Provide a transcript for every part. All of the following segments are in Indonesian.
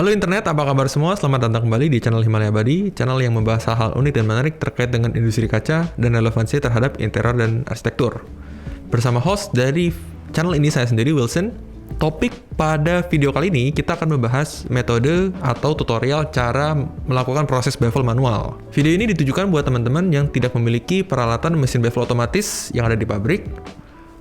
Halo internet, apa kabar semua? Selamat datang kembali di channel Himalaya Abadi, channel yang membahas hal-hal unik dan menarik terkait dengan industri kaca dan relevansi terhadap interior dan arsitektur. Bersama host dari channel ini saya sendiri, Wilson. Topik pada video kali ini kita akan membahas metode atau tutorial cara melakukan proses bevel manual. Video ini ditujukan buat teman-teman yang tidak memiliki peralatan mesin bevel otomatis yang ada di pabrik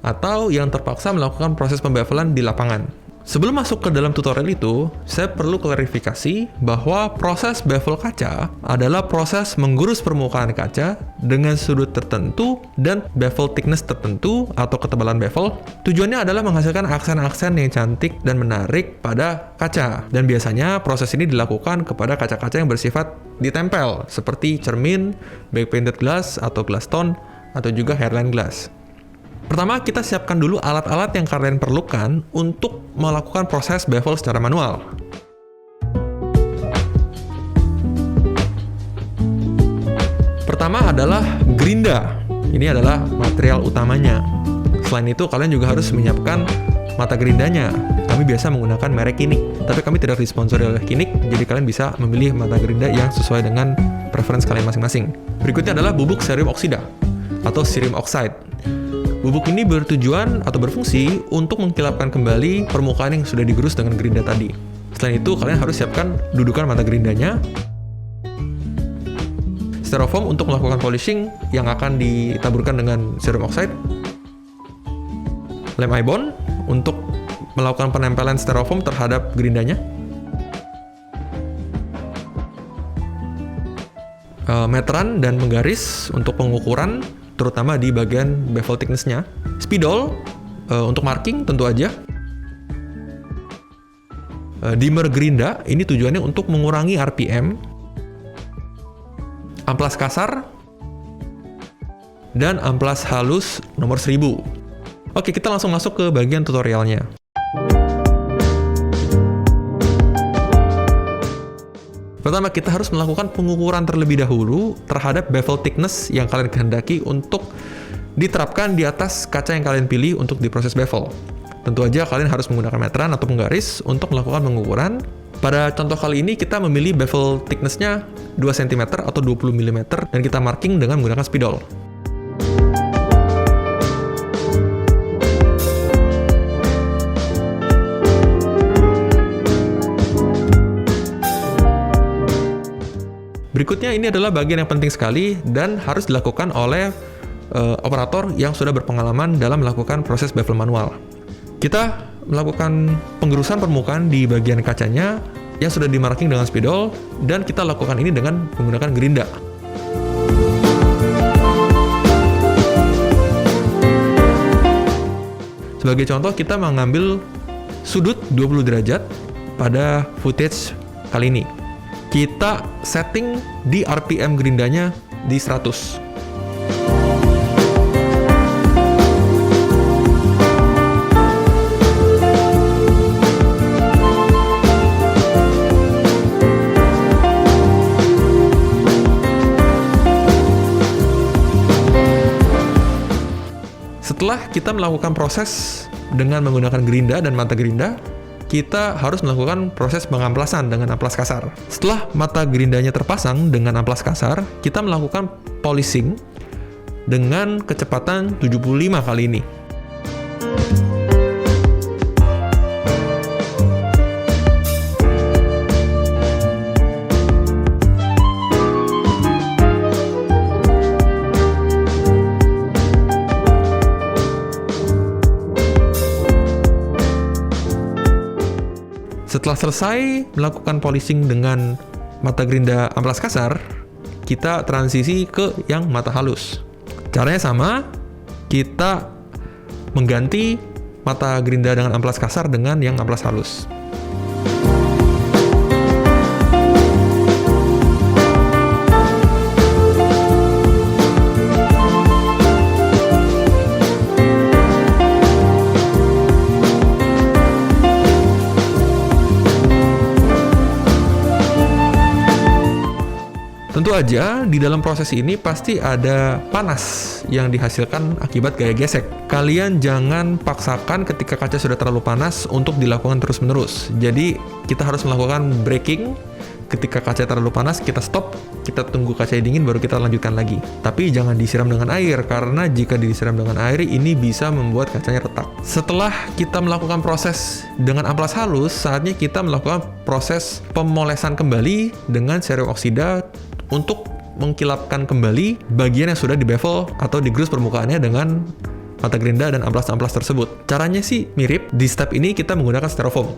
atau yang terpaksa melakukan proses pembevelan di lapangan. Sebelum masuk ke dalam tutorial itu, saya perlu klarifikasi bahwa proses bevel kaca adalah proses menggurus permukaan kaca dengan sudut tertentu dan bevel thickness tertentu atau ketebalan bevel. Tujuannya adalah menghasilkan aksen-aksen yang cantik dan menarik pada kaca. Dan biasanya proses ini dilakukan kepada kaca-kaca yang bersifat ditempel, seperti cermin, back painted glass atau glass tone, atau juga hairline glass. Pertama, kita siapkan dulu alat-alat yang kalian perlukan untuk melakukan proses bevel secara manual. Pertama adalah gerinda. Ini adalah material utamanya. Selain itu, kalian juga harus menyiapkan mata gerindanya. Kami biasa menggunakan merek Kinik, tapi kami tidak disponsori oleh Kinik, jadi kalian bisa memilih mata gerinda yang sesuai dengan preferensi kalian masing-masing. Berikutnya adalah bubuk cerium oksida atau cerium oxide. Bubuk ini bertujuan atau berfungsi untuk mengkilapkan kembali permukaan yang sudah digerus dengan gerinda tadi. Selain itu, kalian harus siapkan dudukan mata gerindanya, styrofoam untuk melakukan polishing yang akan ditaburkan dengan cerium oxide, lem ibon untuk melakukan penempelan styrofoam terhadap gerindanya, meteran dan menggaris untuk pengukuran terutama di bagian bevel thickness-nya, spidol untuk marking tentu aja, dimmer gerinda, ini tujuannya untuk mengurangi RPM, amplas kasar, dan amplas halus nomor 1000. Oke, kita langsung masuk ke bagian tutorialnya. Pertama, kita harus melakukan pengukuran terlebih dahulu terhadap bevel thickness yang kalian kehendaki untuk diterapkan di atas kaca yang kalian pilih untuk diproses bevel. Tentu aja kalian harus menggunakan meteran atau penggaris untuk melakukan pengukuran. Pada contoh kali ini kita memilih bevel thickness-nya 2 cm atau 20 mm dan kita marking dengan menggunakan spidol. Berikutnya, ini adalah bagian yang penting sekali dan harus dilakukan oleh operator yang sudah berpengalaman dalam melakukan proses bevel manual. Kita melakukan penggerusan permukaan di bagian kacanya yang sudah di-marking dengan spidol, dan kita lakukan ini dengan menggunakan gerinda. Sebagai contoh, kita mengambil sudut 20 derajat pada footage kali ini. Kita setting di RPM gerindanya di 100. Setelah kita melakukan proses dengan menggunakan gerinda dan mata gerinda, kita harus melakukan proses pengamplasan dengan amplas kasar. Setelah mata gerindanya terpasang dengan amplas kasar, kita melakukan polishing dengan kecepatan 75 kali ini. Setelah selesai melakukan polishing dengan mata gerinda amplas kasar, kita transisi ke yang mata halus. Caranya sama, kita mengganti mata gerinda dengan amplas kasar dengan yang amplas halus. Tentu aja di dalam proses ini pasti ada panas yang dihasilkan akibat gaya gesek. Kalian jangan paksakan ketika kaca sudah terlalu panas untuk dilakukan terus-menerus. Jadi kita harus melakukan breaking. Ketika kaca terlalu panas, kita stop, kita tunggu kaca dingin, baru kita lanjutkan lagi. Tapi jangan disiram dengan air, karena jika disiram dengan air, ini bisa membuat kacanya retak. Setelah kita melakukan proses dengan amplas halus, saatnya kita melakukan proses pemolesan kembali dengan serum oksida untuk mengkilapkan kembali bagian yang sudah di bevel atau digerus permukaannya dengan mata gerinda dan amplas-amplas tersebut. Caranya sih mirip, di step ini kita menggunakan styrofoam.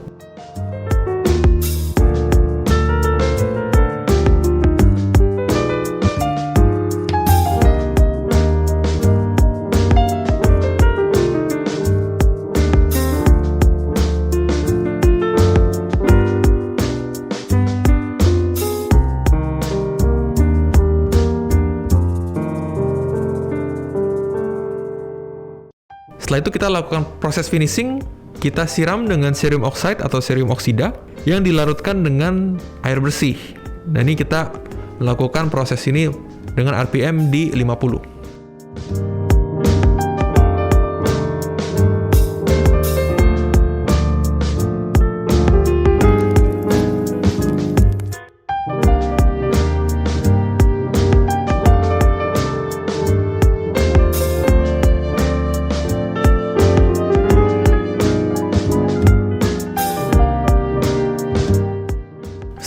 Setelah itu kita lakukan proses finishing, kita siram dengan serum oxide atau serum oksida yang dilarutkan dengan air bersih. Dan ini kita melakukan proses ini dengan RPM di 50.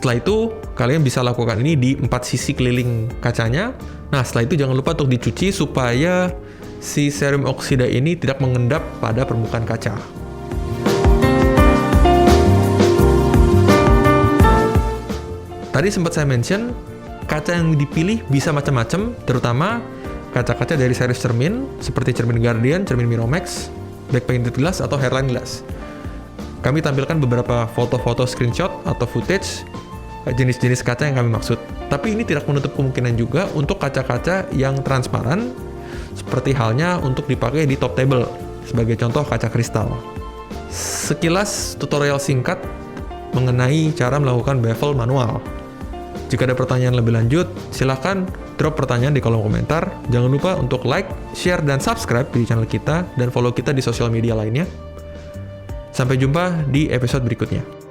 Setelah itu, kalian bisa lakukan ini di 4 sisi keliling kacanya. Nah, setelah itu jangan lupa untuk dicuci supaya si serum oksida ini tidak mengendap pada permukaan kaca. Tadi sempat saya mention, kaca yang dipilih bisa macam-macam, terutama kaca-kaca dari series cermin, seperti cermin Guardian, cermin Miromax, back painted glass, atau hairline glass. Kami tampilkan beberapa foto-foto screenshot atau footage jenis-jenis kaca yang kami maksud. Tapi ini tidak menutup kemungkinan juga untuk kaca-kaca yang transparan, seperti halnya untuk dipakai di top table, sebagai contoh kaca kristal. Sekilas tutorial singkat mengenai cara melakukan bevel manual. Jika ada pertanyaan lebih lanjut, silahkan drop pertanyaan di kolom komentar. Jangan lupa untuk like, share, dan subscribe di channel kita, dan follow kita di sosial media lainnya. Sampai jumpa di episode berikutnya.